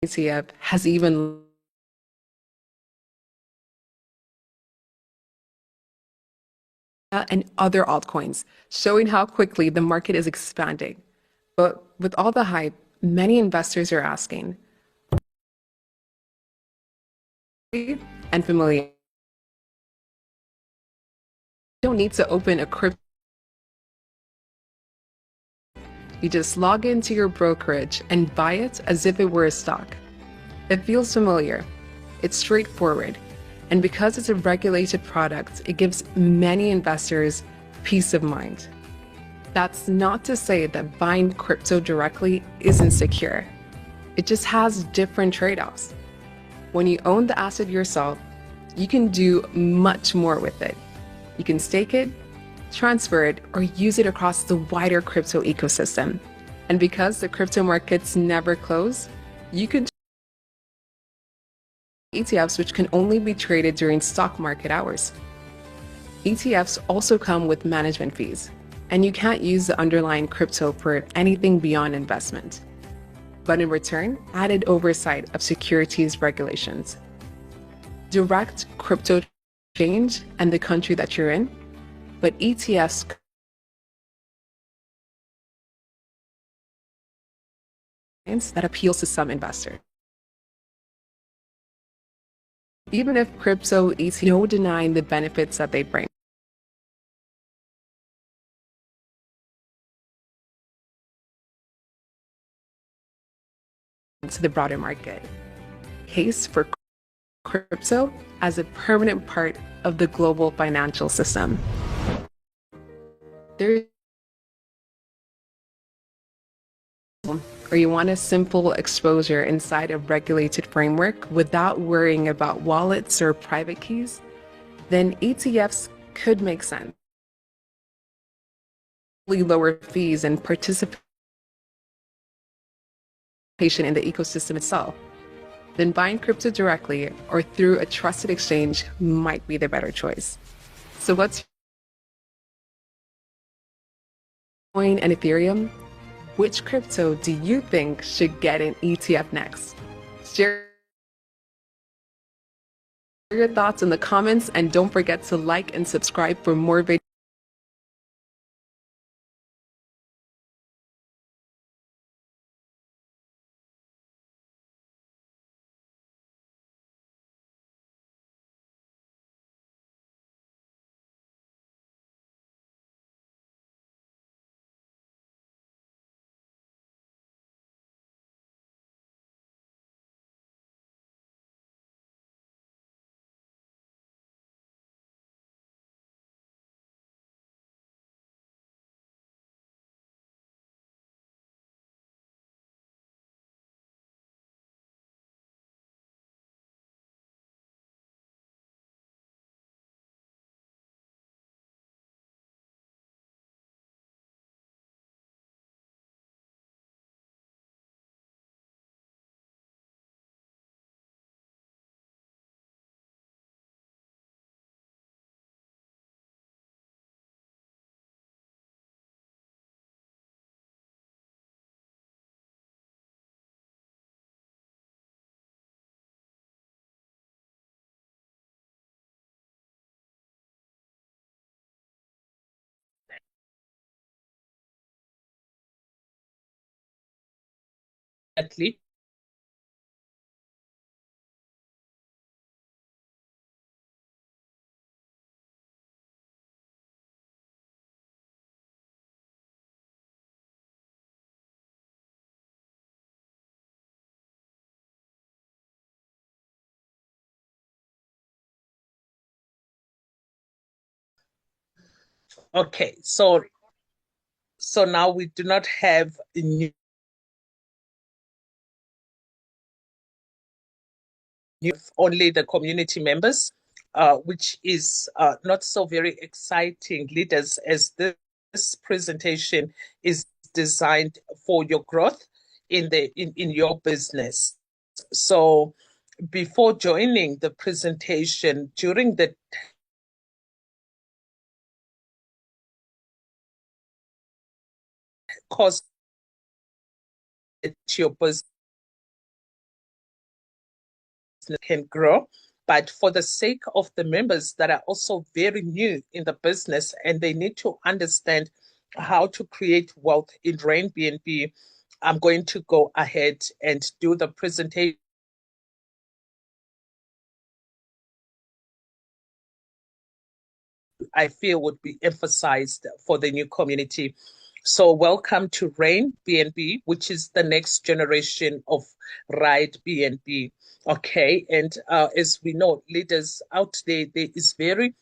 ETF has even and other altcoins, showing how quickly the market is expanding. But with all the hype, many investors are asking, and familiar, you don't need to open a crypto. You just log into your brokerage and buy it as if it were a stock. It feels familiar. It's straightforward. And because it's a regulated product, it gives many investors peace of mind. That's not to say that buying crypto directly isn't secure. It just has different trade-offs. When you own the asset yourself, you can do much more with it. You can stake it, transfer it, or use it across the wider crypto ecosystem. And because the crypto markets never close, you can ETFs which can only be traded during stock market hours. ETFs also come with management fees, and you can't use the underlying crypto for anything beyond investment. But in return, added oversight of securities regulations. Direct crypto exchange and the country that you're in, but ETFs that appeals to some investors. Even if crypto ETFs, no denying the benefits that they bring. To the broader market. Case for crypto as a permanent part of the global financial system. Or you want a simple exposure inside a regulated framework without worrying about wallets or private keys, then ETFs could make sense. Lower fees and participation in the ecosystem itself, then buying crypto directly or through a trusted exchange might be the better choice. So what's Bitcoin and Ethereum? Which crypto do you think should get an ETF next? Share your thoughts in the comments and don't forget to like and subscribe for more videos. Okay, so now we do not have new only the community members, which is not so very exciting leaders as this presentation is designed for your growth in your business. So before joining the presentation, during the course at your business, business can grow. But for the sake of the members that are also very new in the business and they need to understand how to create wealth in RainBNB, I'm going to go ahead and do the presentation I feel would be emphasized for the new community. So welcome to RainBNB, which is the next generation of RideBNB. Okay, and as we know, leaders out there is very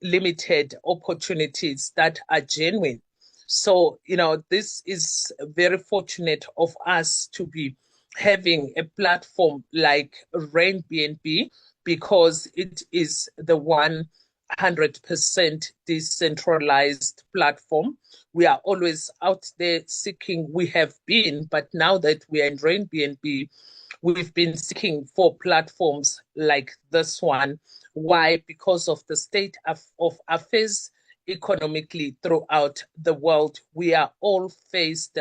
limited opportunities that are genuine. So, this is very fortunate of us to be having a platform like RainBNB because it is the 100% decentralized platform. We are always out there seeking, we have been, but now that we are in RainBNB, we've been seeking for platforms like this one. Why? Because of the state of affairs economically throughout the world. We are all faced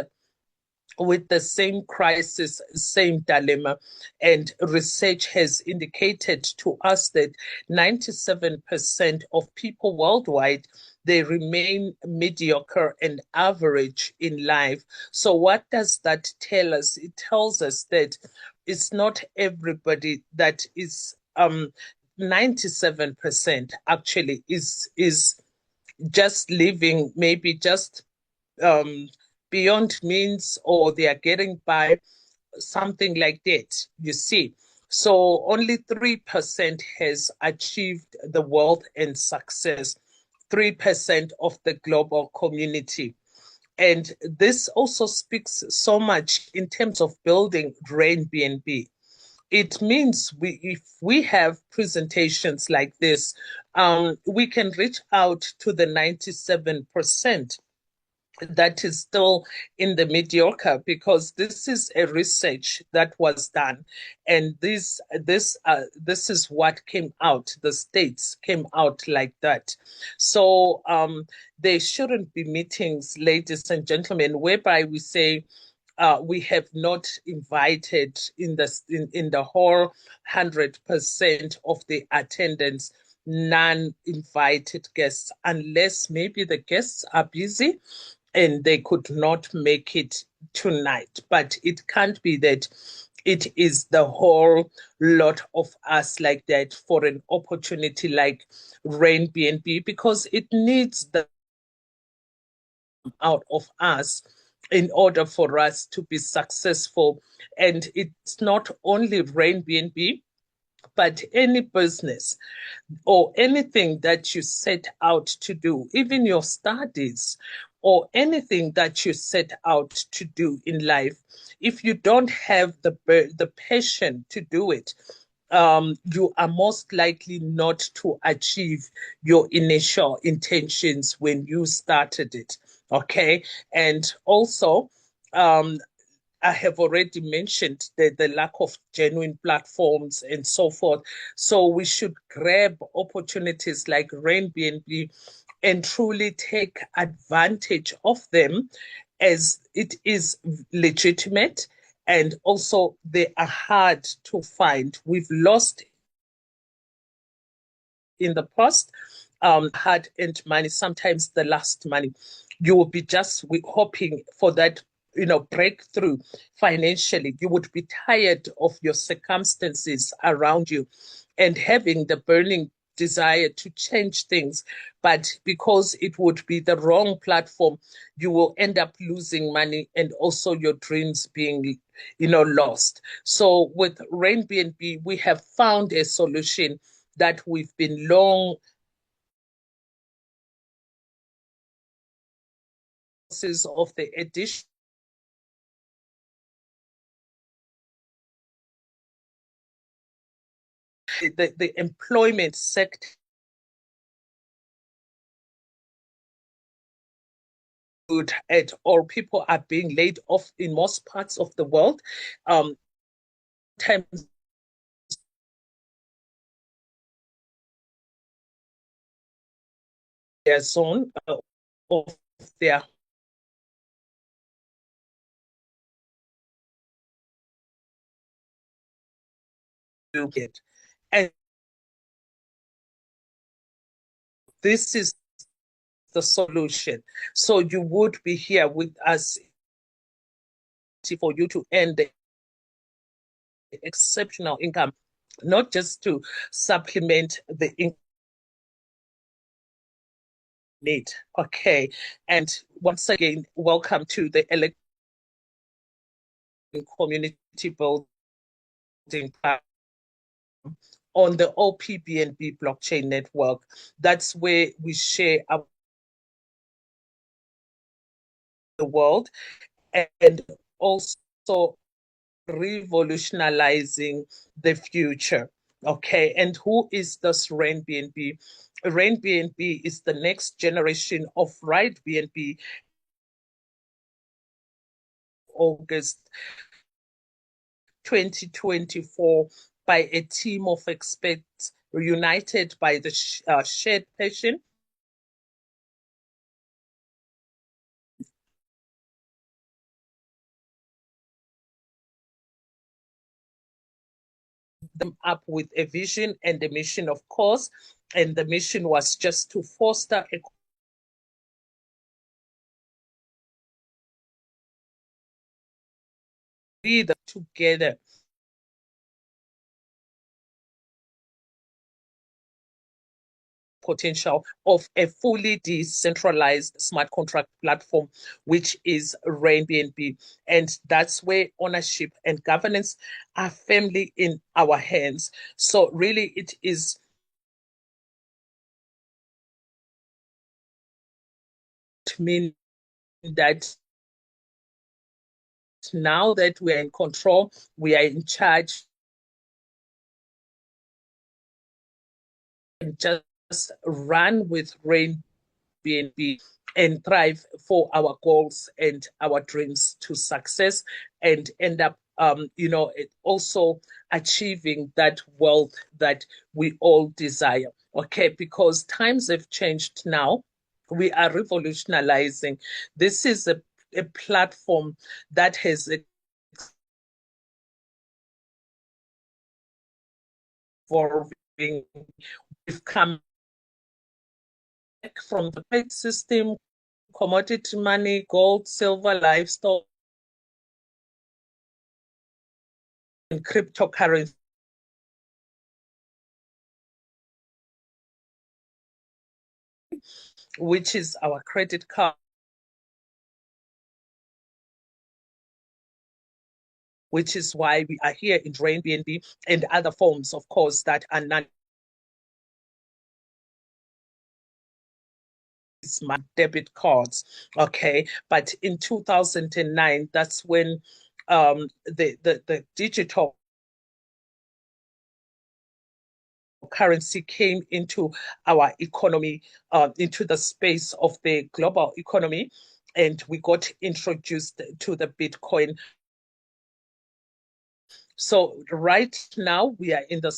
with the same crisis, same dilemma. And research has indicated to us that 97% of people worldwide, they remain mediocre and average in life. So what does that tell us? It tells us that it's not everybody that is 97% actually is just living maybe just um, beyond means or they are getting by, something like that, you see. So only 3% has achieved the wealth and success, 3% of the global community. And this also speaks so much in terms of building RainBNB. It means if we have presentations like this, we can reach out to the 97% that is still in the mediocre because this is a research that was done and this is what came out. The states came out like that. So there shouldn't be meetings, ladies and gentlemen, whereby we say we have not invited in the whole 100% of the attendance non-invited guests, unless maybe the guests are busy and they could not make it tonight. But it can't be that it is the whole lot of us like that for an opportunity like RainBNB, because it needs the out of us in order for us to be successful. And it's not only RainBNB, but any business or anything that you set out to do, even your studies or anything that you set out to do in life, if you don't have the passion to do it, you are most likely not to achieve your initial intentions when you started it. Okay. And also, I have already mentioned the lack of genuine platforms and so forth. So we should grab opportunities like RainBNB and truly take advantage of them, as it is legitimate and also they are hard to find. We've lost in the past hard earned money, sometimes the last money. You will be just hoping for that breakthrough financially. You would be tired of your circumstances around you and having the burning desire to change things, but because it would be the wrong platform, you will end up losing money and also your dreams being lost. So with RainBNB, we have found a solution that we've been long of the edition. The employment sector good at all. People are being laid off in most parts of the world. Times their zone of their get. And this is the solution. So you would be here with us for you to earn the exceptional income, not just to supplement the income need. Okay. And once again, welcome to the Electric Community Building on the OPBNB blockchain network. That's where we share the world and also revolutionizing the future. Okay, and who is this RainBNB? RainBNB is the next generation of RainBNB. August 2024 by a team of experts united by the shared passion them up with a vision and a mission, of course. And the mission was just to foster a leader together potential of a fully decentralized smart contract platform, which is RainBNB. And that's where ownership and governance are firmly in our hands. So really it is mean that now that we're in control, we are in charge and just run with RainBNB and thrive for our goals and our dreams to success and end up also achieving that wealth that we all desire. Okay, because times have changed now. We are revolutionizing. This is a platform that has evolving. We've come back from the trade system, commodity money, gold, silver, livestock, and cryptocurrency, which is our credit card, which is why we are here in RainBNB and other forms, of course, that are non smart debit cards. Okay, but in 2009, that's when the digital currency came into our economy, into the space of the global economy, and we got introduced to the Bitcoin. So right now we are in the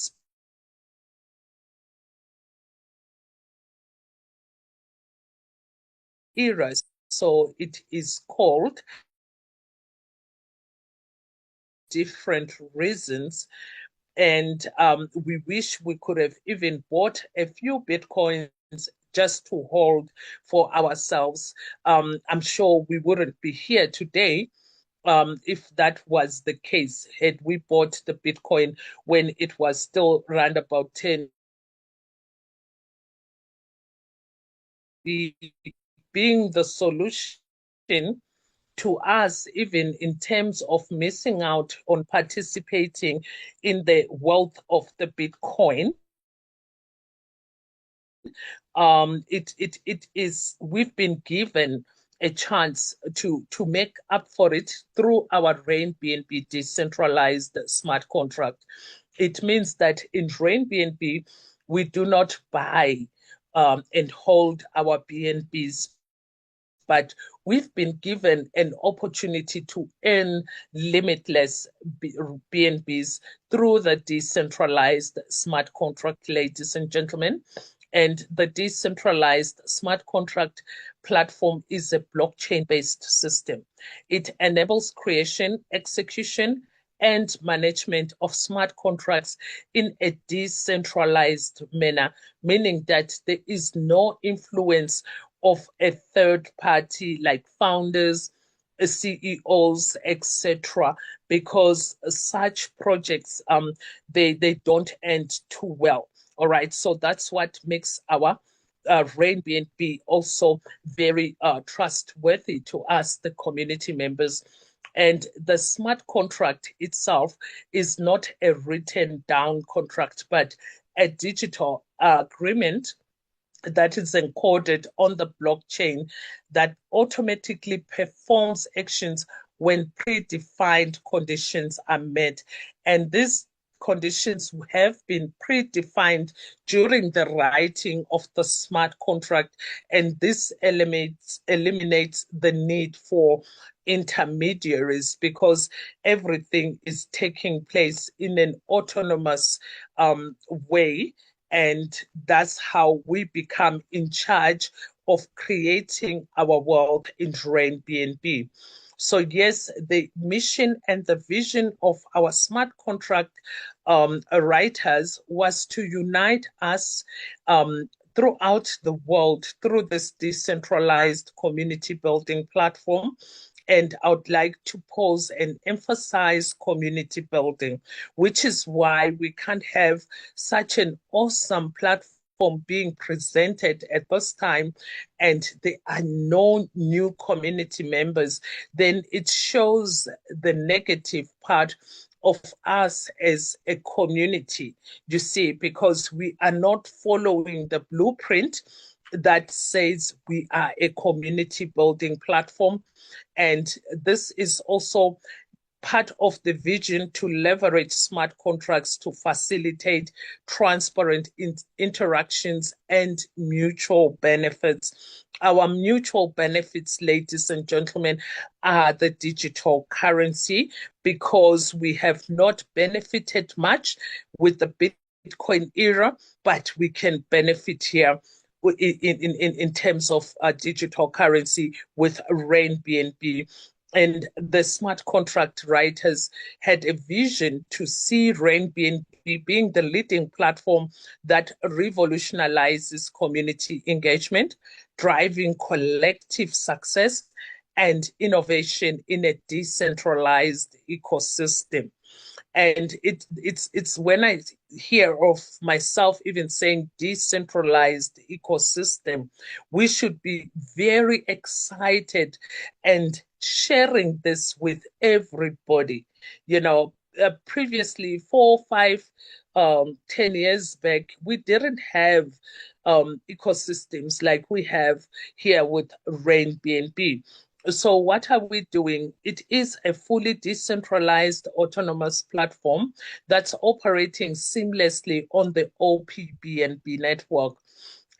era. So it is called different reasons. And we wish we could have even bought a few Bitcoins just to hold for ourselves. I'm sure we wouldn't be here today if that was the case, had we bought the Bitcoin when it was still around about 10, being the solution to us, even in terms of missing out on participating in the wealth of the Bitcoin. It is, we've been given a chance to make up for it through our RainBNB decentralized smart contract. It means that in RainBNB, we do not buy and hold our BNBs, but we've been given an opportunity to earn limitless BNBs through the decentralized smart contract, ladies and gentlemen. And the decentralized smart contract platform is a blockchain-based system. It enables creation, execution, and management of smart contracts in a decentralized manner, meaning that there is no influence of a third party like founders, CEOs, etc., because such projects they don't end too well. All right, so that's what makes our RainBNB also very trustworthy to us, the community members. And the smart contract itself is not a written down contract, but a digital agreement that is encoded on the blockchain that automatically performs actions when predefined conditions are met. And these conditions have been predefined during the writing of the smart contract, and this eliminates the need for intermediaries because everything is taking place in an autonomous way, and that's how we become in charge of creating our world in RainBNB. So yes, the mission and the vision of our smart contract writers was to unite us throughout the world through this decentralized community building platform. And I would like to pause and emphasize community building, which is why we can't have such an awesome platform being presented at this time and there are no new community members. Then it shows the negative part of us as a community, you see, because we are not following the blueprint that says we are a community building platform. And this is also part of the vision to leverage smart contracts to facilitate transparent interactions and mutual benefits. Our mutual benefits, ladies and gentlemen, are the digital currency because we have not benefited much with the Bitcoin era, but we can benefit here in terms of digital currency with RainBNB. And the smart contract writers had a vision to see RainBNB being the leading platform that revolutionizes community engagement, driving collective success and innovation in a decentralized ecosystem. And it's when I hear of myself even saying decentralized ecosystem, we should be very excited and sharing this with everybody. You know, previously 4, 5, 10 years back, we didn't have ecosystems like we have here with RainBNB. So what are we doing? It is a fully decentralized autonomous platform that's operating seamlessly on the OPBNB network.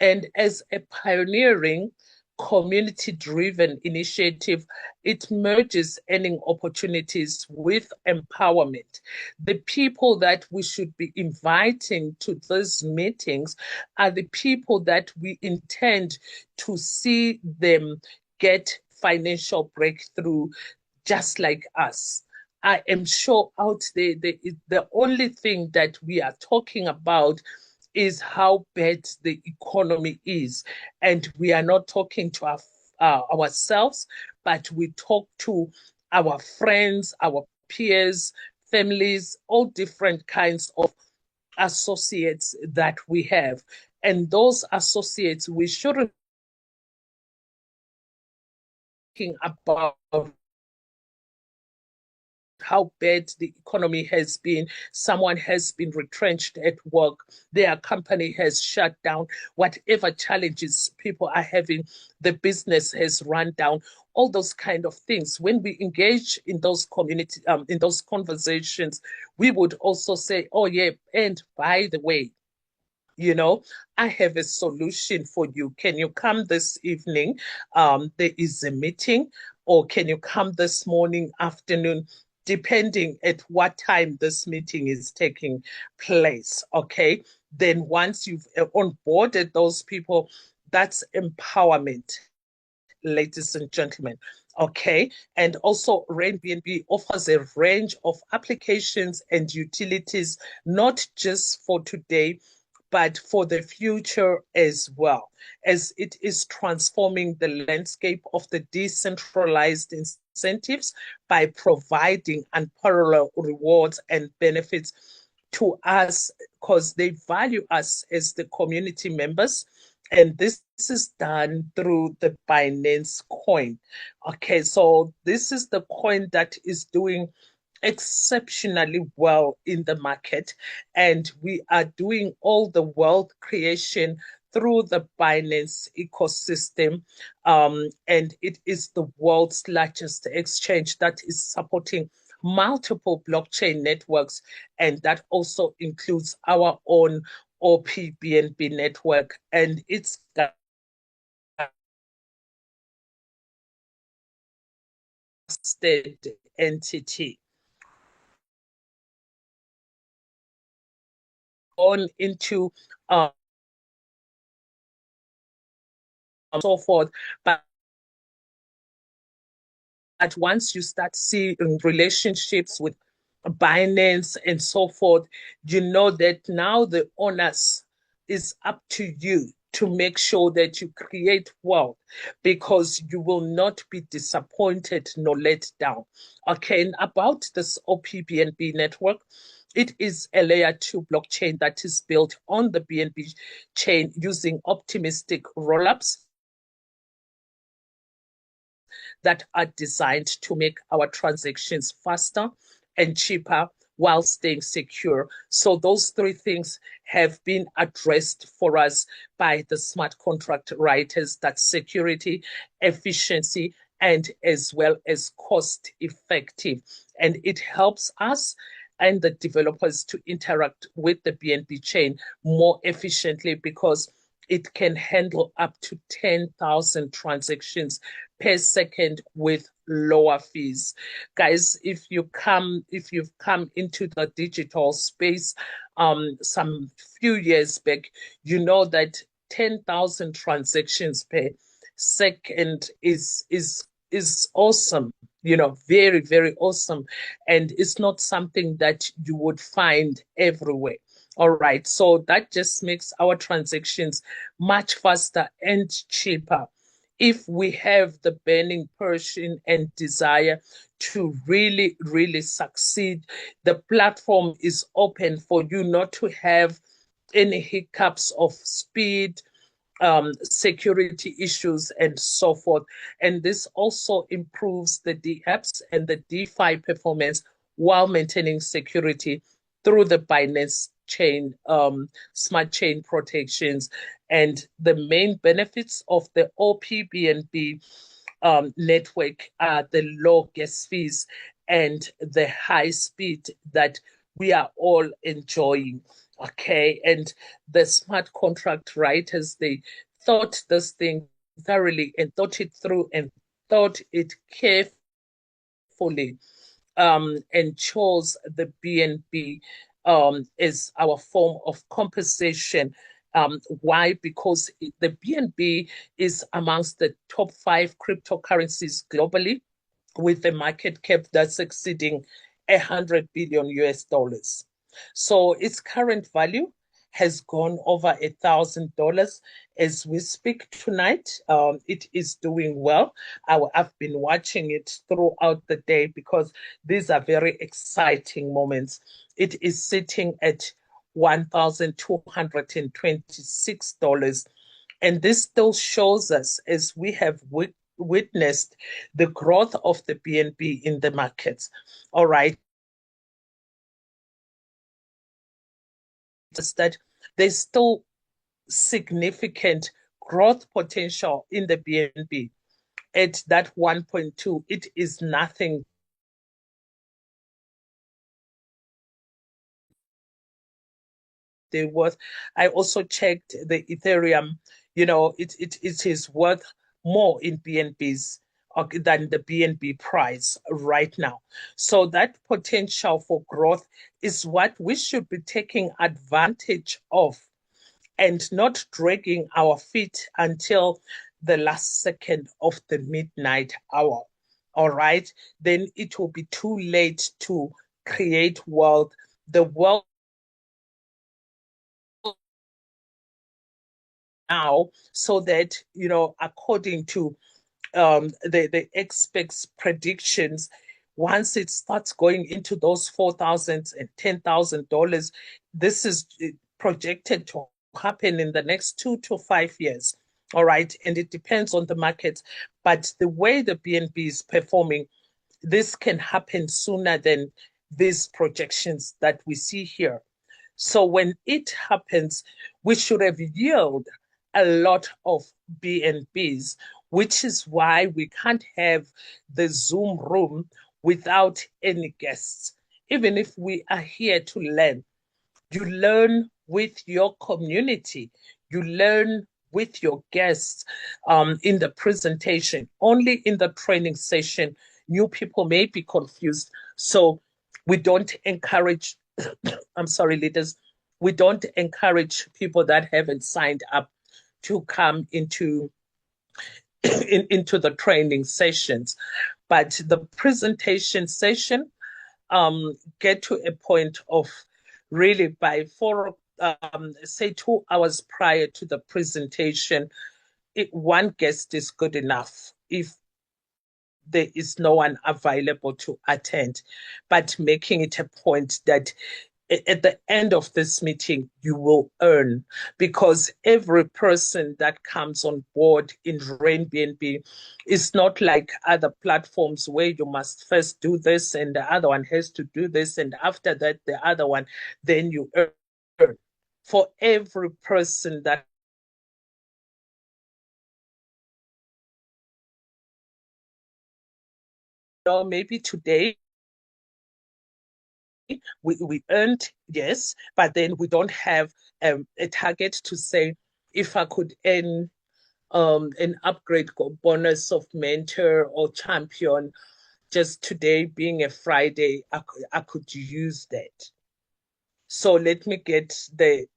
And as a pioneering community-driven initiative, it merges earning opportunities with empowerment. The people that we should be inviting to these meetings are the people that we intend to see them get financial breakthrough just like us. I am sure out there, the only thing that we are talking about is how bad the economy is. And we are not talking to ourselves, but we talk to our friends, our peers, families, all different kinds of associates that we have. And those associates, we shouldn't be thinking about how bad the economy has been. Someone has been retrenched at work. Their company has shut down. Whatever challenges people are having, the business has run down. All those kind of things. When we engage in those community, in those conversations, we would also say, "Oh yeah, and by the way, you know, I have a solution for you. Can you come this evening? There is a meeting, or can you come this morning, afternoon?" Depending at what time this meeting is taking place, okay? Then once you've onboarded those people, that's empowerment, ladies and gentlemen. Okay, and also RainBNB offers a range of applications and utilities, not just for today, but for the future as well, as it is transforming the landscape of the decentralized incentives by providing unparalleled rewards and benefits to us because they value us as the community members. And this is done through the Binance coin. Okay, so this is the coin that is doing exceptionally well in the market, and we are doing all the wealth creation through the Binance ecosystem. And it is the world's largest exchange that is supporting multiple blockchain networks, and that also includes our own OPBNB network and its trusted entity. On into so forth, but once you start seeing relationships with Binance and so forth, you know that now the onus is up to you to make sure that you create wealth, because you will not be disappointed nor let down. Okay, and about this OPBNB network, it is a layer 2 blockchain that is built on the BNB chain using optimistic rollups that are designed to make our transactions faster and cheaper while staying secure. So those three things have been addressed for us by the smart contract writers: that's security, efficiency, and as well as cost effective. And it helps us and the developers to interact with the BNB chain more efficiently, because it can handle up to 10,000 transactions per second with lower fees. Guys, if you've come into the digital space some few years back, you know that 10,000 transactions per second is awesome. Very, very awesome. And it's not something that you would find everywhere. All right. So that just makes our transactions much faster and cheaper. If we have the burning passion and desire to really, really succeed, the platform is open for you not to have any hiccups of speed, security issues, and so forth. And this also improves the DApps and the DeFi performance while maintaining security through the Binance chain, smart chain protections. And the main benefits of the OPBNB network are the low gas fees and the high speed that we are all enjoying. Okay, and the smart contract writers, they thought this thing thoroughly and thought it through and thought it carefully, and chose the BNB as our form of compensation. Why? Because the BNB is amongst the top 5 cryptocurrencies globally, with a market cap that's exceeding 100 billion US dollars. So its current value has gone over $1,000 as we speak tonight. It is doing well. I've been watching it throughout the day because these are very exciting moments. It is sitting at $1,226. And this still shows us, as we have witnessed the growth of the BNB in the markets. All right. That there's still significant growth potential in the BNB. At that 1.2, it is nothing. They're worth. I also checked the Ethereum. It is worth more in BNBs than the BNB price right now. So that potential for growth is what we should be taking advantage of, and not dragging our feet until the last second of the midnight hour. all right, then it will be too late to create wealth. The wealth now, so that, according to the experts' predictions, once it starts going into those $4,000 and $10,000, this is projected to happen in the next 2 to 5 years. All right. And it depends on the market. But the way the BNB is performing, this can happen sooner than these projections that we see here. So when it happens, we should have yielded a lot of BNBs, which is why we can't have the Zoom room without any guests. Even if we are here to learn, you learn with your community, you learn with your guests in the presentation. Only in the training session, new people may be confused. So we don't encourage, I'm sorry, leaders, we don't encourage people that haven't signed up to come into into the training sessions. But the presentation session, get to a point of really by say 2 hours prior to the presentation, one guest is good enough if there is no one available to attend. But making it a point that at the end of this meeting, you will earn, because every person that comes on board in RainBNB is not like other platforms where you must first do this and the other one has to do this, and after that, the other one, then you earn. For every person that maybe today we earned, yes, but then we don't have a target to say, if I could earn an upgrade bonus of mentor or champion just today being a Friday, I could use that. So let me get the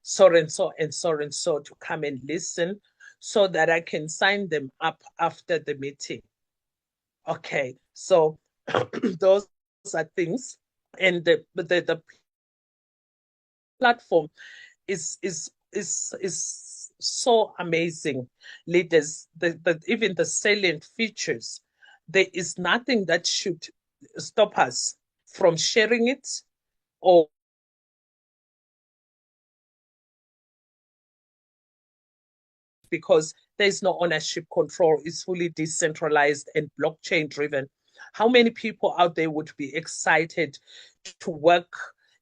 so and so and so and so to come and listen so that I can sign them up after the meeting. Okay, so those are things. And the platform is so amazing, leaders. Even the salient features, there is nothing that should stop us from sharing it, or because there's no ownership control, it's fully decentralized and blockchain driven. How many people out there would be excited to work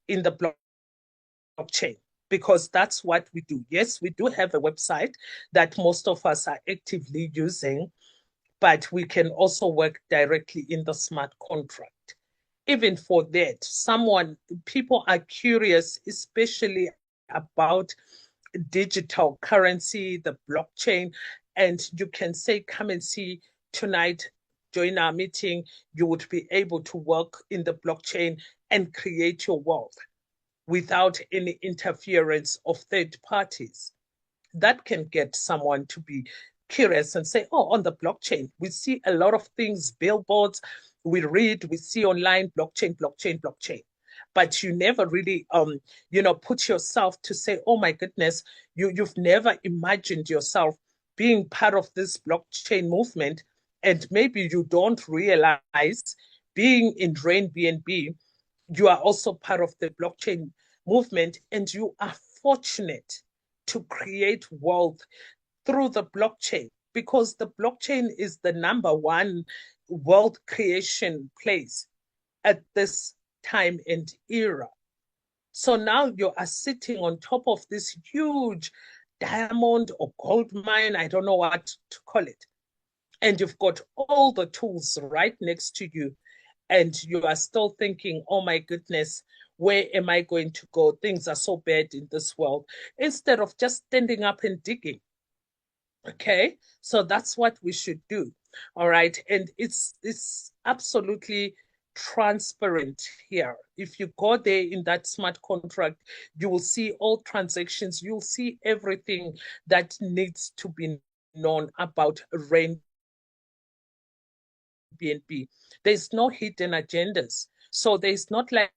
in the blockchain? Because that's what we do. Yes, we do have a website that most of us are actively using, but we can also work directly in the smart contract. Even for that, people are curious, especially about digital currency, the blockchain, and you can say, come and see tonight, join our meeting. You would be able to work in the blockchain and create your wealth without any interference of third parties. That can get someone to be curious and say, oh, on the blockchain, we see a lot of things, billboards, we read, we see online, blockchain, blockchain, blockchain. But you never really, put yourself to say, oh my goodness, you've never imagined yourself being part of this blockchain movement. And maybe you don't realize being in RainBNB, you are also part of the blockchain movement, and you are fortunate to create wealth through the blockchain, because the blockchain is the number one wealth creation place at this time and era. So now you are sitting on top of this huge diamond or gold mine, I don't know what to call it. And you've got all the tools right next to you, and you are still thinking, oh my goodness, where am I going to go? Things are so bad in this world. Instead of just standing up and digging. Okay, so that's what we should do. All right, and it's absolutely transparent here. If you go there in that smart contract, you will see all transactions, you'll see everything that needs to be known about RainBNB RainBNB. There's no hidden agendas. So there's not like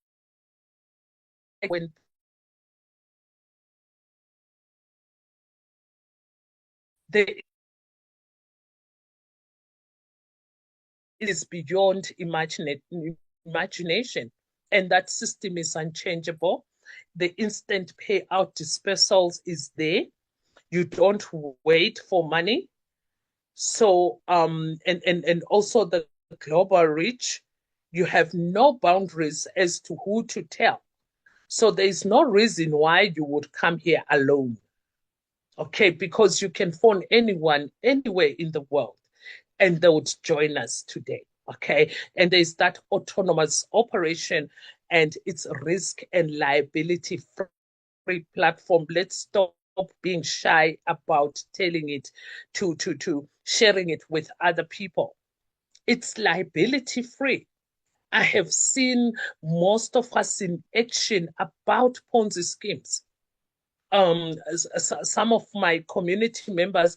when there is beyond imagination. And that system is unchangeable. The instant payout dispersals is there. You don't wait for money. So and also the global reach, you have no boundaries as to who to tell. So there is no reason why you would come here alone. Okay, because you can phone anyone anywhere in the world and they would join us today. Okay, and there's that autonomous operation and it's risk and liability free platform. Let's stop being shy about telling it to sharing it with other people. It's liability free. I have seen most of us in action about Ponzi schemes. Some of my community members,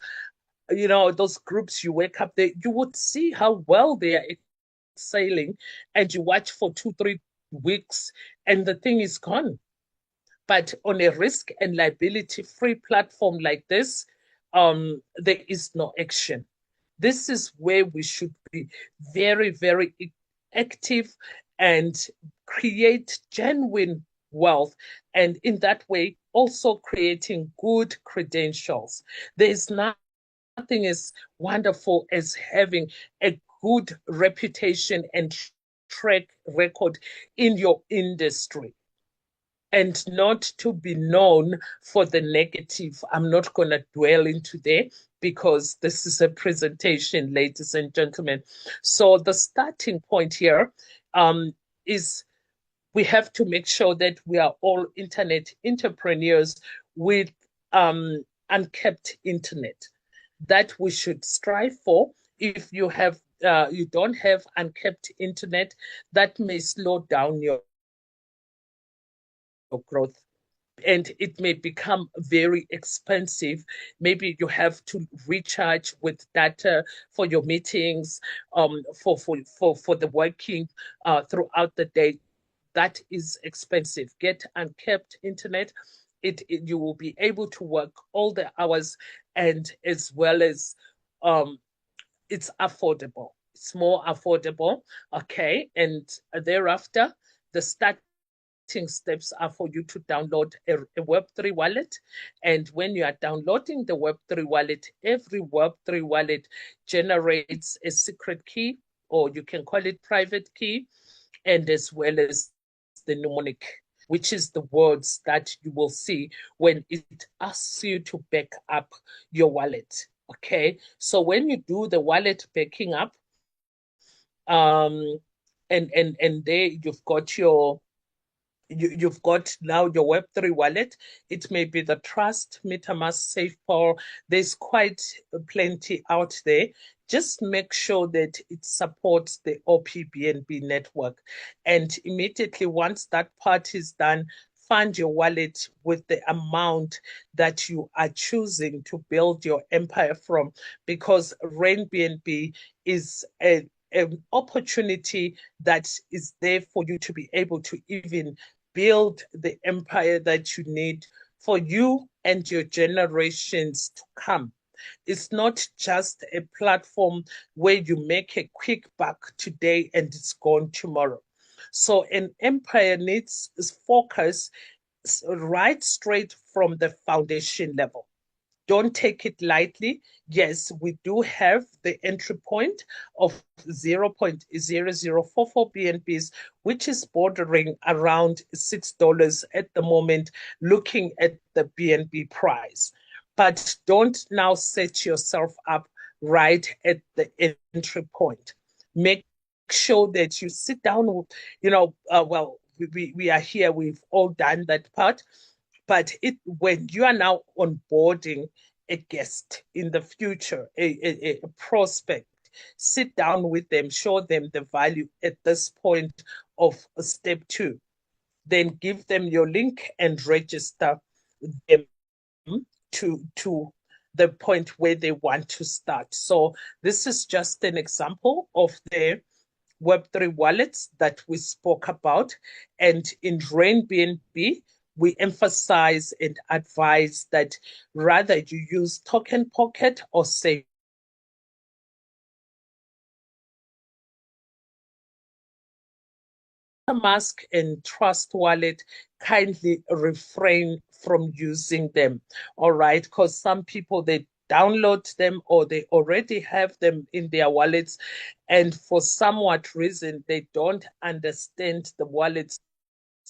you know, those groups you wake up there, you would see how well they are excelling, and you watch for 2, 3 weeks, and the thing is gone. But on a risk and liability free platform like this, there is no action. This is where we should be very, very active and create genuine wealth. And in that way, also creating good credentials. There's nothing as wonderful as having a good reputation and track record in your industry and not to be known for the negative. I'm not going to dwell into there because this is a presentation, ladies and gentlemen. So the starting point here is we have to make sure that we are all internet entrepreneurs with unkept internet. That we should strive for. If you have you don't have unkept internet, that may slow down your growth and it may become very expensive. Maybe you have to recharge with data for your meetings, for the working throughout the day. That is expensive. Get unkept internet. You will be able to work all the hours, and as well as it's affordable. It's more affordable. Okay, and thereafter the steps are for you to download a Web3 wallet. And when you are downloading the Web3 wallet, every Web3 wallet generates a secret key, or you can call it private key, and as well as the mnemonic, which is the words that you will see when it asks you to back up your wallet. Okay, so when you do the wallet backing up, and there you've got you've got now your Web3 wallet. It may be the Trust, MetaMask, SafePower. There's quite plenty out there. Just make sure that it supports the OPBNB network. And immediately once that part is done, fund your wallet with the amount that you are choosing to build your empire from, because RainBNB is an opportunity that is there for you to be able to even build the empire that you need for you and your generations to come. It's not just a platform where you make a quick buck today and it's gone tomorrow. So an empire needs focus right straight from the foundation level. Don't take it lightly. Yes, we do have the entry point of 0.0044 BNBs, which is bordering around $6 at the moment, looking at the BNB price. But don't now set yourself up right at the entry point. Make sure that you sit down, we are here, we've all done that part. But when you are now onboarding a guest in the future, a prospect, sit down with them, show them the value at this point of step 2. Then give them your link and register them to the point where they want to start. So this is just an example of the Web3 wallets that we spoke about. And in RainBNB, we emphasize and advise that rather you use Token Pocket or say Mask and Trust Wallet, kindly refrain from using them. All right, because some people they download them or they already have them in their wallets, and for somewhat reason they don't understand the wallets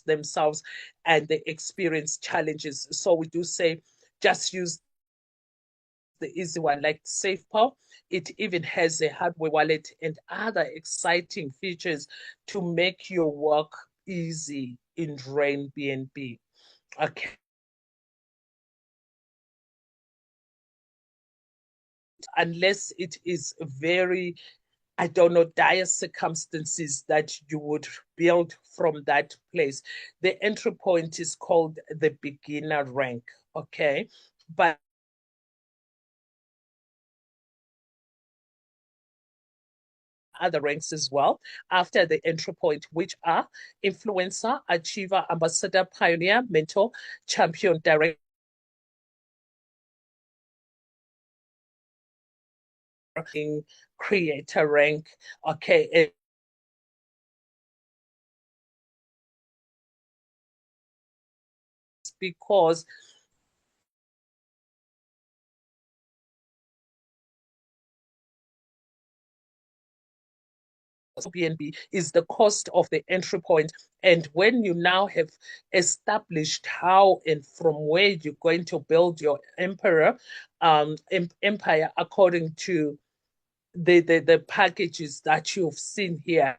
themselves and they experience challenges. So we do say just use the easy one like SafePal. It even has a hardware wallet and other exciting features to make your work easy in RainBNB. Okay. Unless it is very, I don't know, dire circumstances that you would build from that place. The entry point is called the beginner rank. Okay. But other ranks as well after the entry point, which are influencer, achiever, ambassador, pioneer, mentor, champion, director, creator rank. Okay. It's because BNB is the cost of the entry point. And when you now have established how and from where you're going to build your empire according to the packages that you've seen here,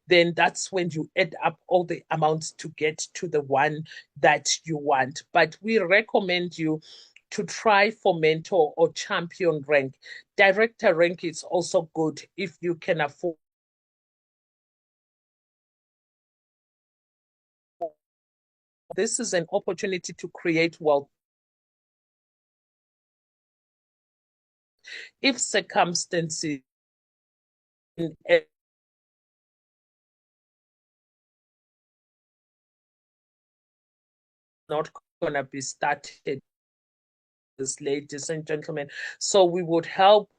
then that's when you add up all the amounts to get to the one that you want. But we recommend you to try for mentor or champion rank. Director rank is also good if you can afford. This is an opportunity to create wealth. If circumstances not going to be started, ladies and gentlemen, so we would help.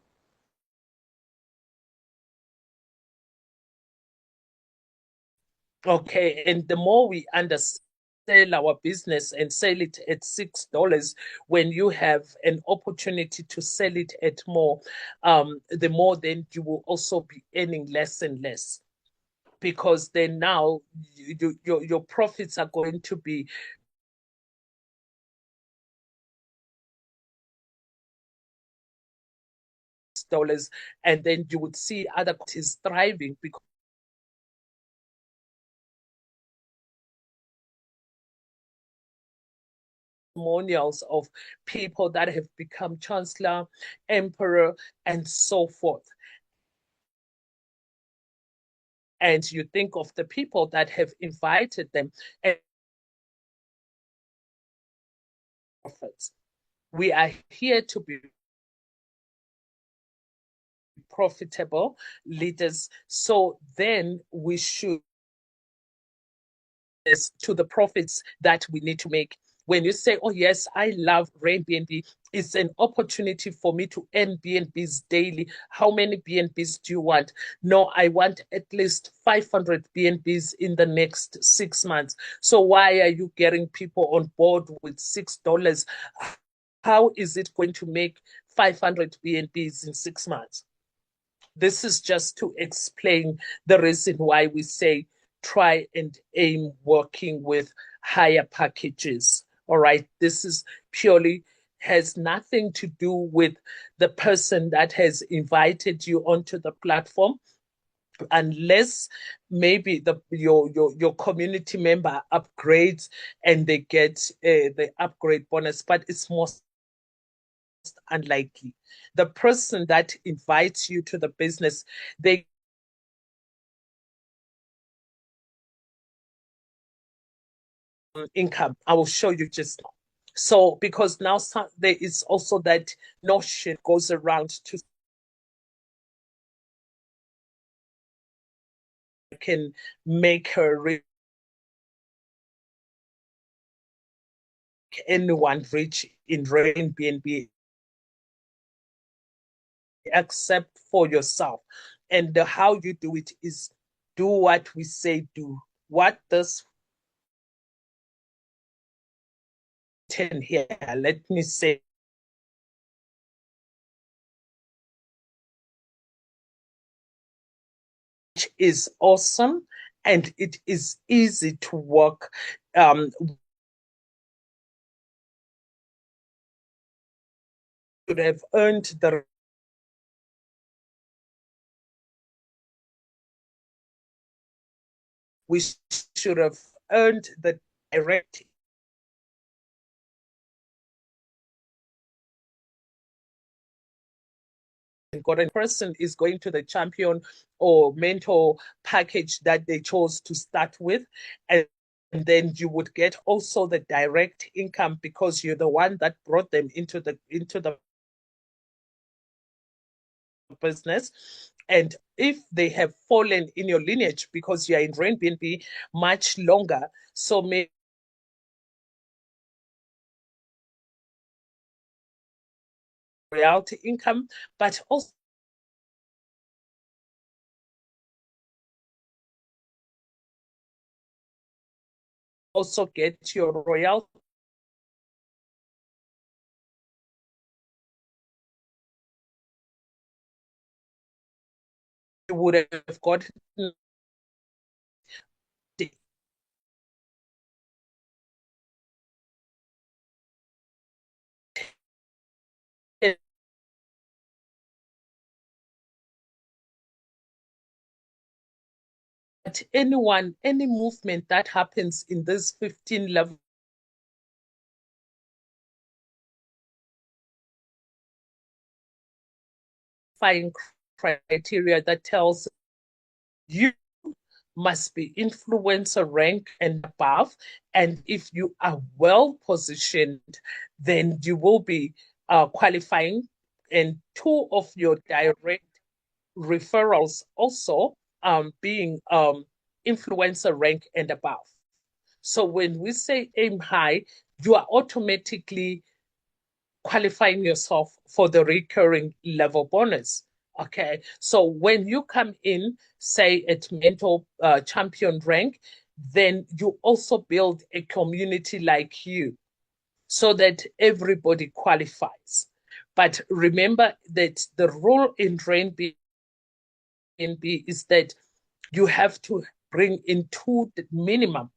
Okay, and the more we understand sell our business and sell it at $6 when you have an opportunity to sell it at more, the more then you will also be earning less and less, because then now your profits are going to be dollars, and then you would see other countries thriving because testimonials of people that have become chancellor, emperor, and so forth. And you think of the people that have invited them and profits. We are here to be profitable leaders. So then we should to the profits that we need to make. When you say, oh, yes, I love RainBNB, it's an opportunity for me to earn BNBs daily. How many BNBs do you want? No, I want at least 500 BNBs in the next 6 months. So why are you getting people on board with $6? How is it going to make 500 BNBs in 6 months? This is just to explain the reason why we say try and aim working with higher packages. All right. This is purely has nothing to do with the person that has invited you onto the platform, unless maybe your community member upgrades and they get the upgrade bonus, but it's most unlikely. The person that invites you to the business, they income. I will show you just now. So because now there is also that notion goes around to can make her anyone rich in RainBNB except for yourself. And how you do it is do what we say do. What this 10 here, let me say is awesome and it is easy to work. Should have earned the we should have earned the direct got a person is going to the champion or mentor package that they chose to start with, and then you would get also the direct income because you're the one that brought them into the business. And if they have fallen in your lineage because you are in RainBNB much longer, so maybe royalty income, but also get your royalty. You would have gotten anyone, any movement that happens in this 15 level criteria that tells you must be influencer rank and above. And if you are well positioned, then you will be qualifying. And two of your direct referrals also being influencer rank and above. So when we say aim high, you are automatically qualifying yourself for the recurring level bonus. Okay, so when you come in, say at mentor champion rank, then you also build a community like you so that everybody qualifies. But remember that the rule in RainBNB is that you have to bring in minimum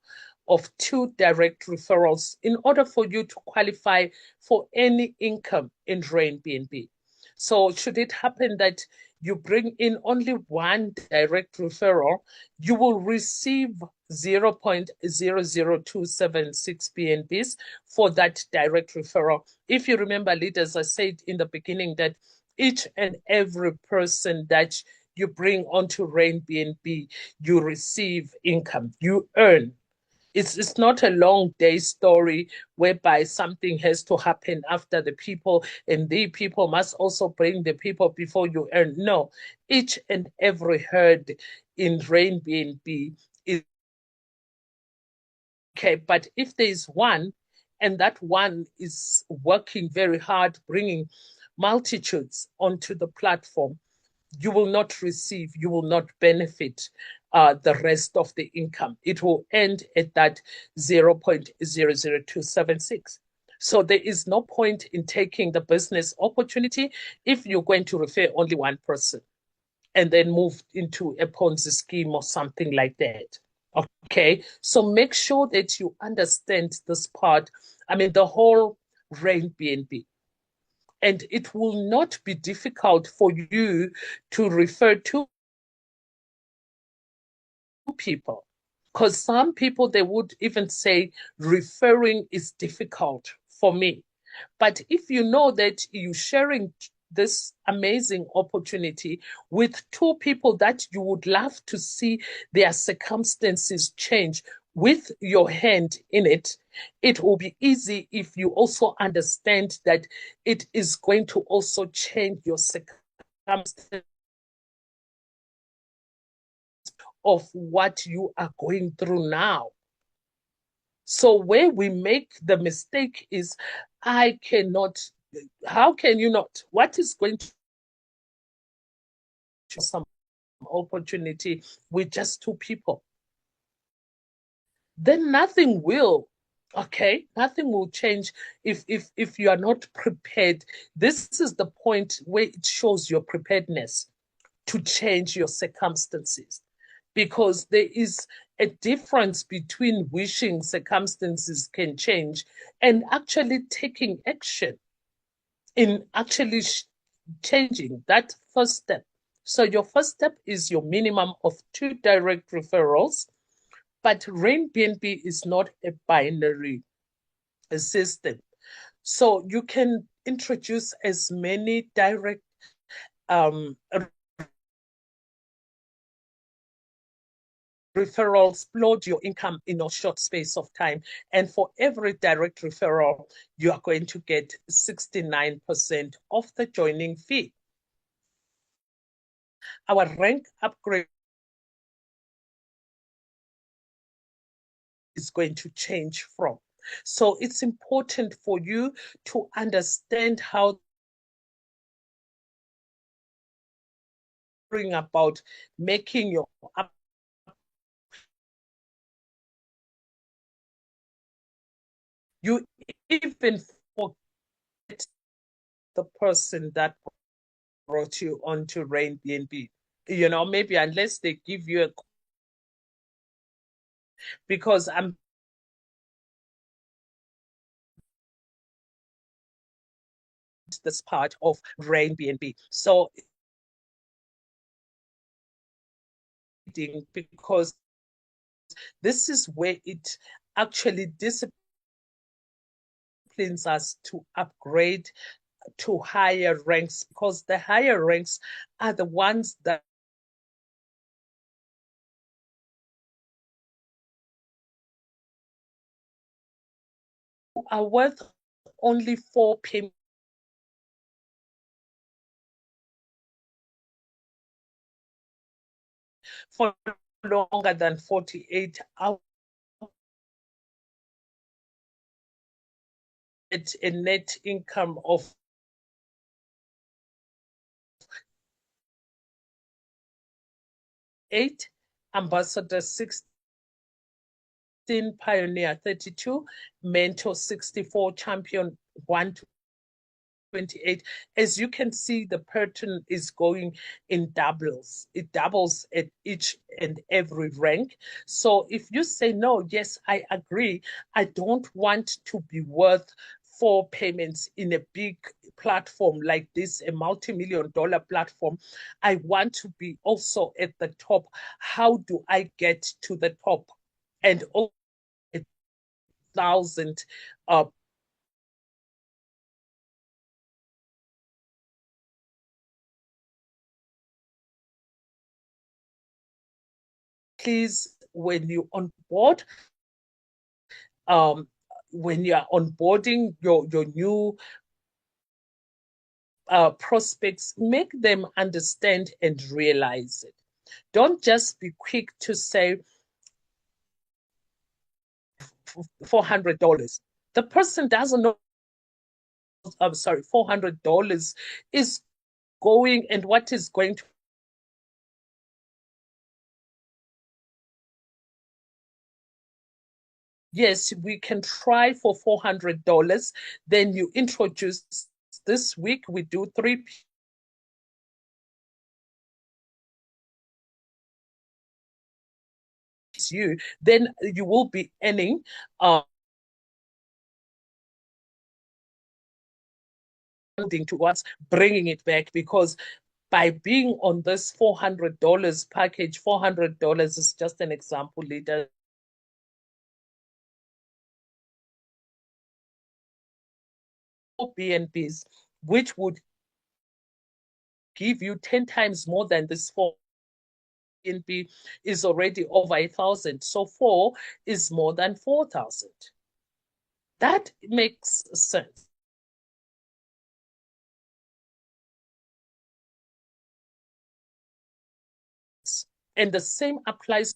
of 2 direct referrals in order for you to qualify for any income in RainBNB. So should it happen that you bring in only 1 direct referral, you will receive 0.00276 BNBs for that direct referral. If you remember, leaders, I said in the beginning that each and every person that you bring onto RainBNB, you receive income, you earn. It's not a long day story whereby something has to happen after the people and the people must also bring the people before you earn. No, each and every herd in RainBNB is okay. But if there is one and that one is working very hard, bringing multitudes onto the platform, you will not receive, you will not benefit the rest of the income. It will end at that 0.00276. So there is no point in taking the business opportunity if you're going to refer only one person and then move into a Ponzi scheme or something like that. Okay, so make sure that you understand this part. I mean, the whole RainBNB. And it will not be difficult for you to refer to people. Because some people, they would even say referring is difficult for me. But if you know that you're sharing this amazing opportunity with 2 people that you would love to see their circumstances change with your hand in it, it will be easy if you also understand that it is going to also change your circumstance of what you are going through now. So where we make the mistake is, I cannot, how can you not? What is going to some opportunity with just two people? Then nothing will. Okay, nothing will change if you are not prepared. This is the point where it shows your preparedness to change your circumstances, because there is a difference between wishing circumstances can change and actually taking action in actually changing that first step. So your first step is your minimum of 2 direct referrals, but RainBNB is not a binary system. So you can introduce as many direct referrals, explode your income in a short space of time. And for every direct referral, you are going to get 69% of the joining fee. Our rank upgrade is going to change from. So it's important for you to understand how bring about making your up. You even forget the person that brought you onto RainBNB. You know, maybe unless they give you a, because I'm this part of RainBNB. So because this is where it actually disciplines us to upgrade to higher ranks, because the higher ranks are the ones that are worth only 4 payments for longer than 48 hours. At a net income of eight, ambassador 16, pioneer 32, mentor 64, champion 128. As you can see, the pattern is going in doubles. It doubles at each and every rank. So if you say, no, yes, I agree, I don't want to be worth 4 payments in a big platform like this, a multi-million-dollar platform. I want to be also at the top. How do I get to the top? And also 1,000 please, when you onboard, when you are onboarding your new prospects, make them understand and realize it. Don't just be quick to say $400. The person doesn't know. I'm sorry, $400 is going, and what is going to. Yes, we can try for $400. Then you introduce this week, we do 3 you, then you will be earning towards bringing it back, because by being on this $400 package, $400 is just an example, leader. BNBs, which would give you 10 times more than this BNB is already over 1,000. So 4 is more than 4,000. That makes sense. And the same applies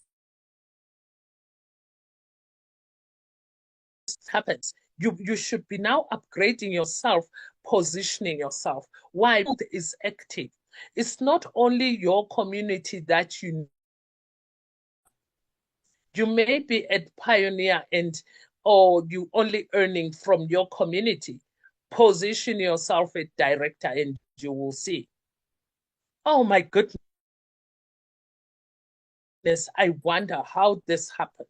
happens. You should be now upgrading yourself, positioning yourself. Why? Is active. It's not only your community that you may be at Pioneer and or you only earning from your community. Position yourself at director and you will see. Oh my goodness, I wonder how this happened.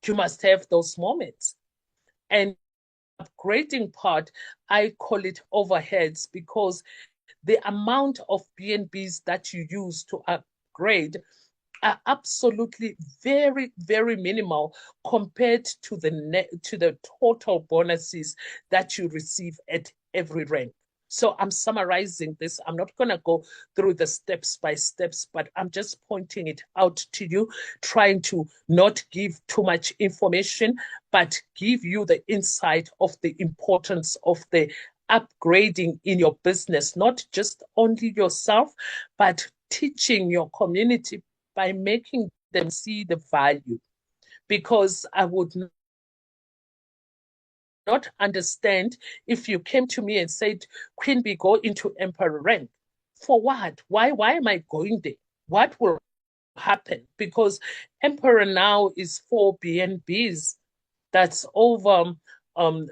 You must have those moments. And upgrading part, I call it overheads because the amount of BNBs that you use to upgrade are absolutely very, very minimal compared to the total bonuses that you receive at every rank. So I'm summarizing this. I'm not going to go through the steps by steps, but I'm just pointing it out to you, trying to not give too much information, but give you the insight of the importance of the upgrading in your business, not just only yourself, but teaching your community by making them see the value. Because I would not understand if you came to me and said, Queen Bee, go into Emperor rank. For what? Why am I going there? What will happen? Because Emperor now is 4 BNBs. That's over,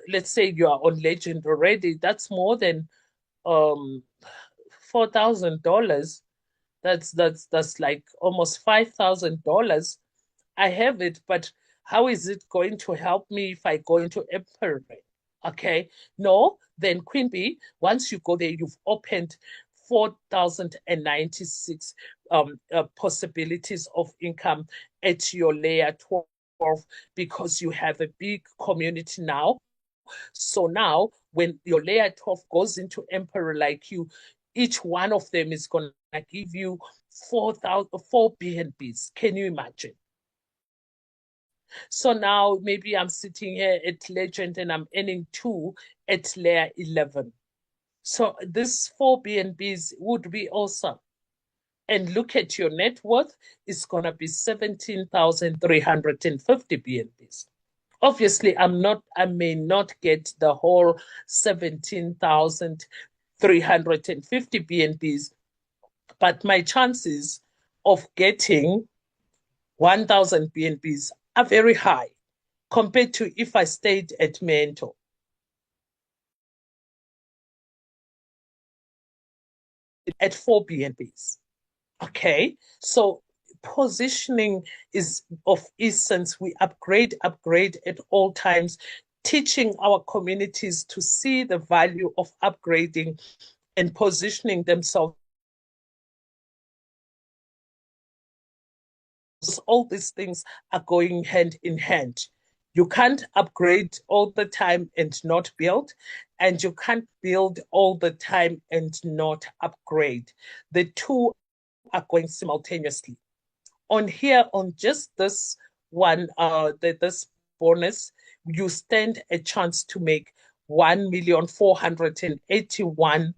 let's say you are on Legend already. That's more than $4,000. That's like almost $5,000. I have it, but how is it going to help me if I go into Emperor? Okay, no, then Queen Bee, once you go there, you've opened 4,096 possibilities of income at your layer 12 because you have a big community now. So now, when your layer 12 goes into Emperor like you, each one of them is going to give you 4 BNBs. Can you imagine? So now maybe I'm sitting here at Legend and I'm earning 2 at layer 11. So this 4 BNBs would be awesome. And look at your net worth, it's going to be 17,350 BNBs. Obviously, I may not get the whole 17,350 BNBs, but my chances of getting 1,000 BNBs are very high compared to if I stayed at Mentor. At 4 BNBs. Okay, so positioning is of essence. We upgrade at all times, teaching our communities to see the value of upgrading and positioning themselves. All these things are going hand in hand. You can't upgrade all the time and not build, and you can't build all the time and not upgrade. The two are going simultaneously. On here, on just this one, this bonus, you stand a chance to make 1,481,881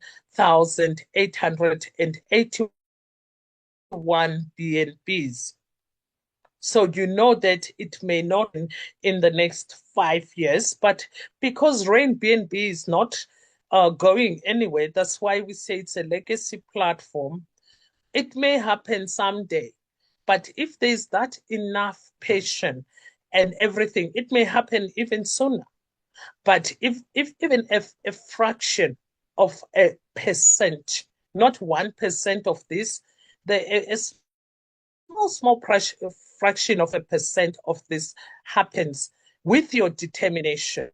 BNBs. So you know that it may not in the next 5 years, but because RainBNB is not going anywhere, that's why we say it's a legacy platform. It may happen someday, but if there's that enough patience and everything, it may happen even sooner. But if even if a fraction of a percent, not 1% of this, a small fraction of a percent of this happens with your determination,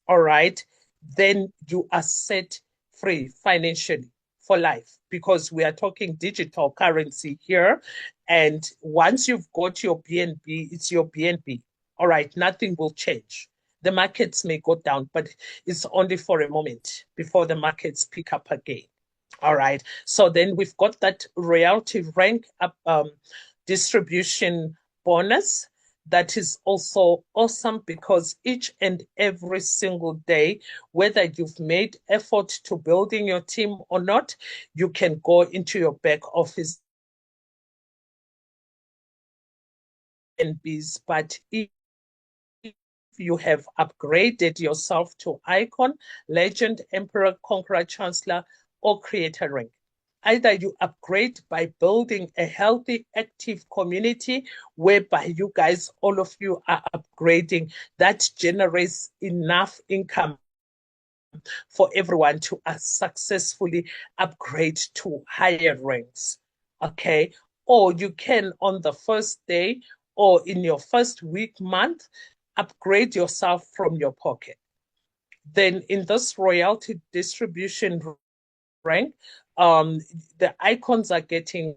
all right, then you are set free financially for life because we are talking digital currency here. And once you've got your BNB, it's your BNB. All right, nothing will change. The markets may go down, but it's only for a moment before the markets pick up again. All right. So then we've got that royalty rank up, distribution bonus. That is also awesome because each and every single day, whether you've made effort to building your team or not, you can go into your back office and biz. But if you have upgraded yourself to icon, legend, emperor, conqueror, chancellor, or creator rank, either you upgrade by building a healthy, active community whereby you guys, all of you are upgrading, that generates enough income for everyone to successfully upgrade to higher ranks. Okay. Or you can, on the first day or in your first week, month, upgrade yourself from your pocket. Then in this royalty distribution rank, the icons are getting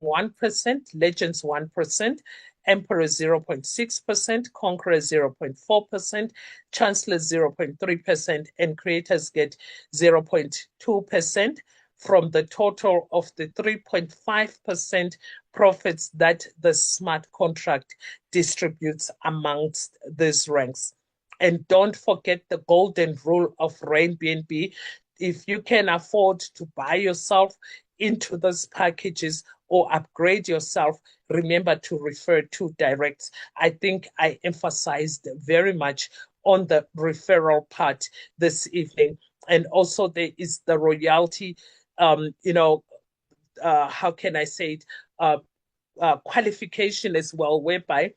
1%, Legends 1%, Emperor 0.6%, Conqueror 0.4%, Chancellor 0.3%, and Creators get 0.2% from the total of the 3.5% profits that the smart contract distributes amongst these ranks. And don't forget the golden rule of RainBNB. If you can afford to buy yourself into those packages or upgrade yourself, remember to refer to directs. I think I emphasized very much on the referral part this evening. And also there is the royalty, how can I say it, qualification as well, whereby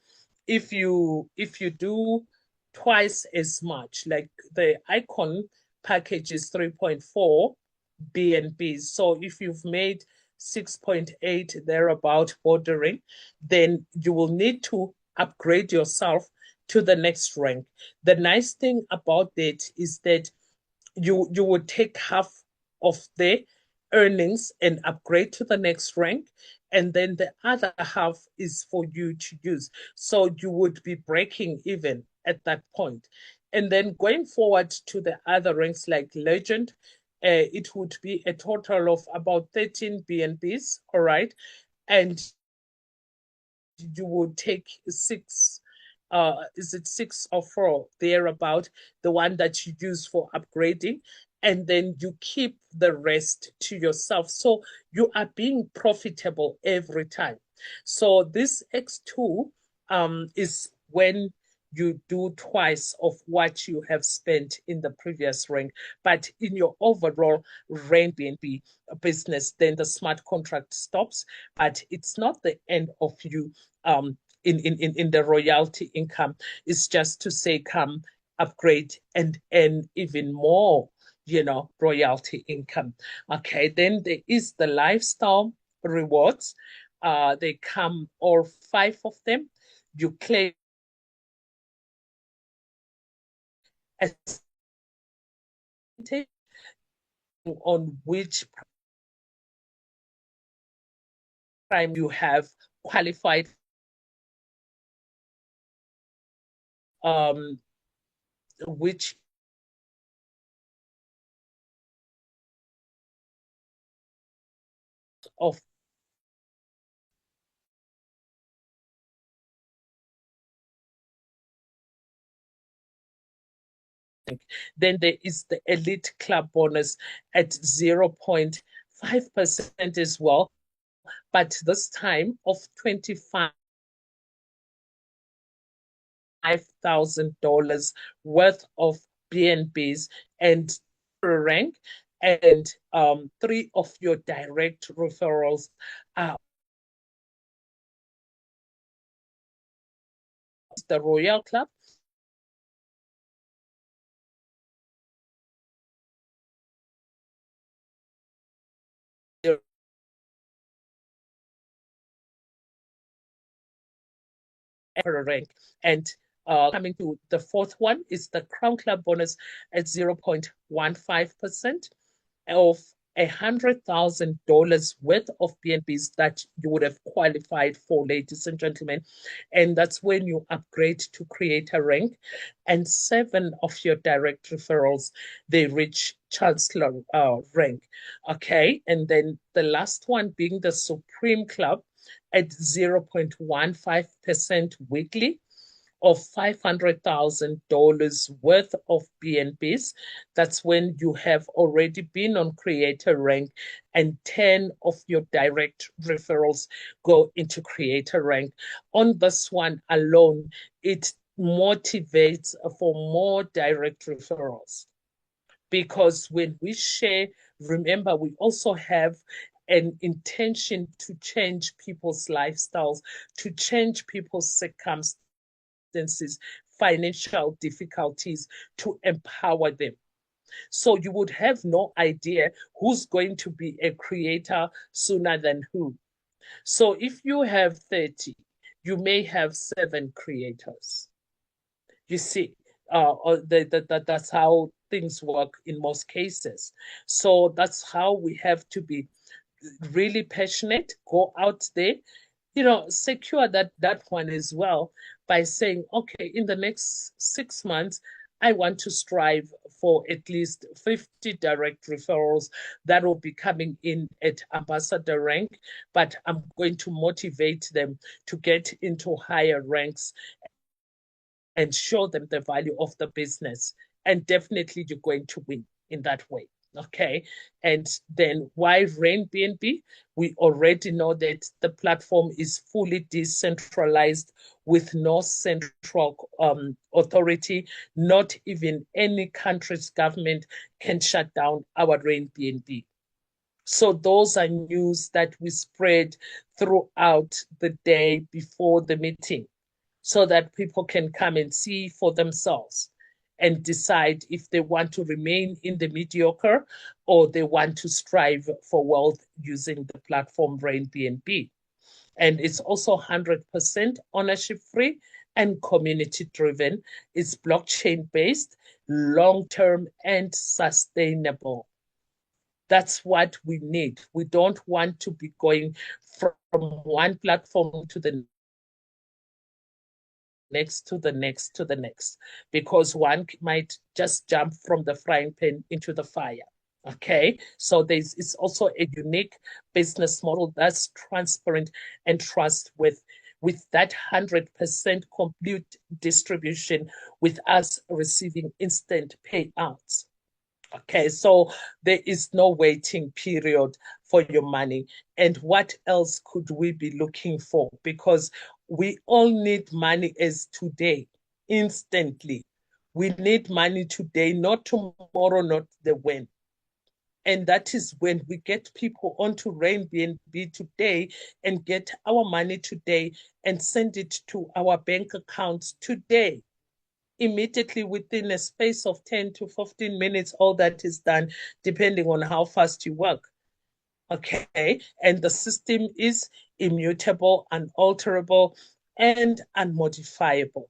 if you do twice as much, like the icon package is 3.4 BNBs. So if you've made 6.8 thereabout bordering, then you will need to upgrade yourself to the next rank. The nice thing about that is that you would take half of the earnings and upgrade to the next rank, and then the other half is for you to use. So you would be breaking even at that point. And then going forward to the other ranks like legend, it would be a total of about 13 BNBs, all right? And you would take six, is it 6 or 4 thereabout, the one that you use for upgrading, and then you keep the rest to yourself. So you are being profitable every time. So this X2 is when you do twice of what you have spent in the previous rank. But in your overall RainBNB business, then the smart contract stops. But it's not the end of you in the royalty income. It's just to say, come upgrade and earn even more, royalty income. Okay, then there is the lifestyle rewards. They come, all 5 of them. You claim a percentage on which prime you have qualified, um, which of then there is the elite club bonus at 0.5% as well, but this time of $25,000 worth of BNBs and rank, and 3 of your direct referrals are the Royal Club. Rank. And coming to the fourth one is the Crown Club bonus at 0.15% of $100,000 worth of BNBs that you would have qualified for, ladies and gentlemen. And that's when you upgrade to create a rank. And 7 of your direct referrals, they reach chancellor rank. Okay. And then the last one being the Supreme Club at 0.15% weekly of $500,000 worth of BNBs. That's when you have already been on creator rank and 10 of your direct referrals go into creator rank. On this one alone, it motivates for more direct referrals. Because when we share, remember, we also have an intention to change people's lifestyles, to change people's circumstances, financial difficulties, to empower them. So you would have no idea who's going to be a creator sooner than who. So if you have 30, you may have 7 creators. You see, that's how things work in most cases. So that's how we have to be really passionate, go out there, secure that one as well by saying, okay, in the next 6 months, I want to strive for at least 50 direct referrals that will be coming in at ambassador rank, but I'm going to motivate them to get into higher ranks and show them the value of the business. And definitely you're going to win in that way. Okay. And then why RainBNB? We already know that the platform is fully decentralized with no central authority. Not even any country's government can shut down our RainBNB. So those are news that we spread throughout the day before the meeting, so that people can come and see for themselves and decide if they want to remain in the mediocre or they want to strive for wealth using the platform RainBNB. And it's also 100% ownership free and community driven. It's blockchain based, long term, and sustainable. That's what we need. We don't want to be going from one platform to the next to the next to the next, because one might just jump from the frying pan into the fire. Okay, so it's also a unique business model that's transparent and trustworthy, with that 100% complete distribution, with us receiving instant payouts. Okay, so there is no waiting period for your money. And what else could we be looking for? Because we all need money as today, instantly. We need money today, not tomorrow, not the when. And that is when we get people onto RainBNB today and get our money today and send it to our bank accounts today. Immediately, within a space of 10 to 15 minutes, all that is done, depending on how fast you work. Okay. And the system is immutable, unalterable, and unmodifiable.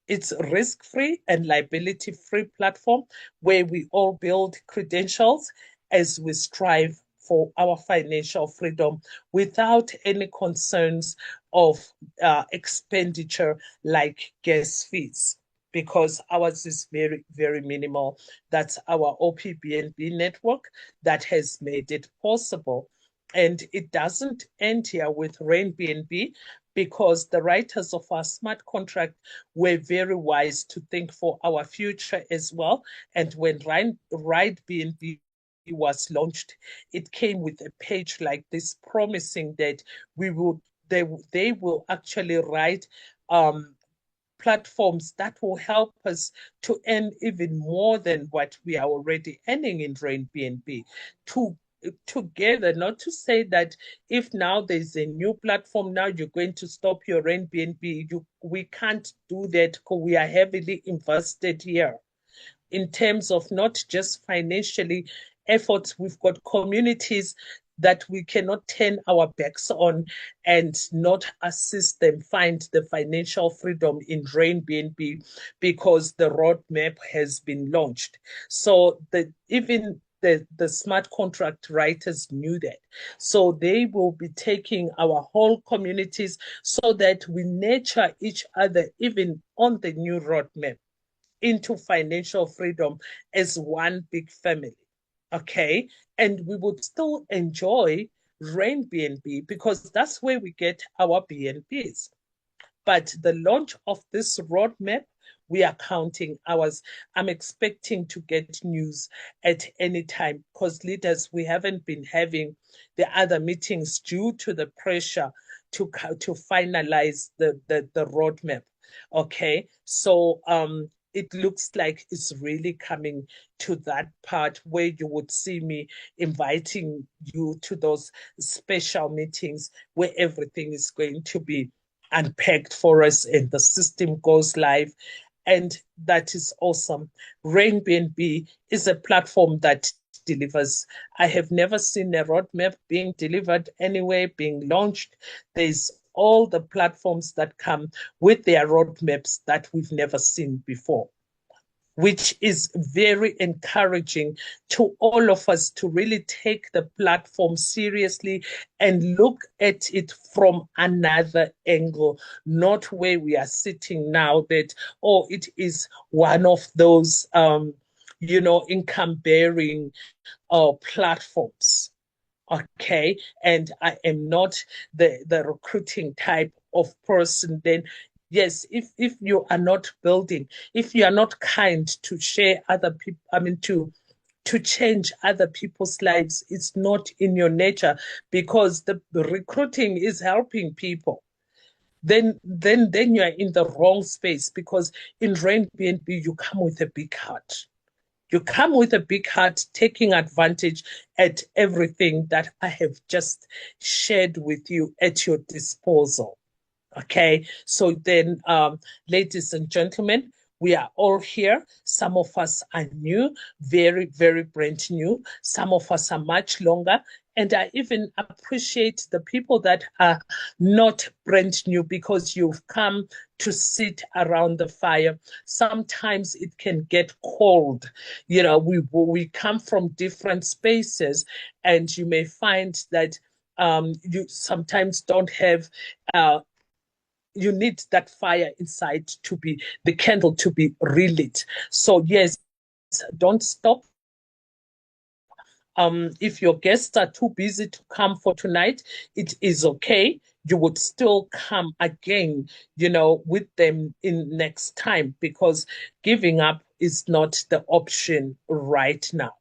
It's risk-free and liability-free platform where we all build credentials as we strive for our financial freedom without any concerns of expenditure like gas fees, because ours is very, very minimal. That's our OPBNB network that has made it possible. And it doesn't end here with RainBNB, because the writers of our smart contract were very wise to think for our future as well. And when RainBNB was launched, it came with a page like this promising that they will actually write platforms that will help us to earn even more than what we are already earning in RainBNB. Together, not to say that if now there's a new platform, now you're going to stop your RainBNB. We can't do that, because we are heavily invested here in terms of not just financially efforts. We've got communities that we cannot turn our backs on and not assist them find the financial freedom in RainBNB, because the roadmap has been launched. So even the smart contract writers knew that. So they will be taking our whole communities so that we nurture each other, even on the new roadmap, into financial freedom as one big family. Okay. And we would still enjoy RainBNB because that's where we get our BNBs. But the launch of this roadmap, we are counting hours. I'm expecting to get news at any time because leaders, we haven't been having the other meetings due to the pressure to finalize the roadmap. Okay, so it looks like it's really coming to that part where you would see me inviting you to those special meetings where everything is going to be unpacked for us and the system goes live. And that is awesome. RainBNB is a platform that delivers. I have never seen a roadmap being delivered anywhere, being launched. There's all the platforms that come with their roadmaps that we've never seen before, which is very encouraging to all of us to really take the platform seriously and look at it from another angle, not where we are sitting now that, oh, it is one of those, income bearing platforms. Okay. And I am not the recruiting type of person, then yes, if you are not building, if you are not kind to share other people, I mean to change other people's lives, it's not in your nature because the recruiting is helping people. Then you are in the wrong space because in RainBNB you come with a big heart. You come with a big heart, taking advantage at everything that I have just shared with you at your disposal. Okay, so then, ladies and gentlemen, we are all here. Some of us are new, very, very brand new. Some of us are much longer. And I even appreciate the people that are not brand new because you've come to sit around the fire. Sometimes it can get cold. You know, we come from different spaces, and you may find that you sometimes don't have you need that fire inside to be the candle to be relit. So yes, don't stop. If your guests are too busy to come for tonight, it is okay. You would still come again, with them in next time because giving up is not the option right now.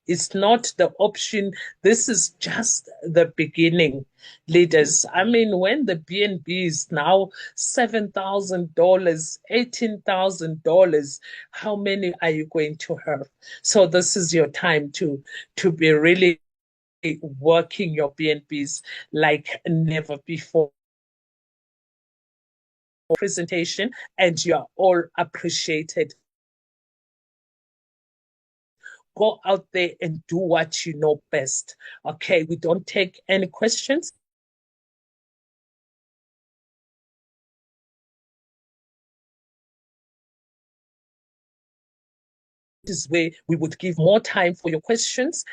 It's not the option. This is just the beginning, leaders. I mean, when the BNB is now $7,000, $18,000, how many are you going to have? So this is your time to be really working your BNBs like never before. Presentation, and you are all appreciated. Go out there and do what you know best. Okay, we don't take any questions. This is where we would give more time for your questions.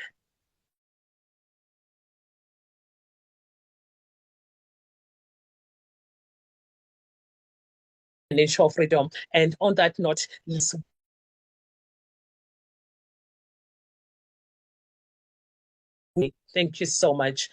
Financial freedom. And on that note, let's thank you so much.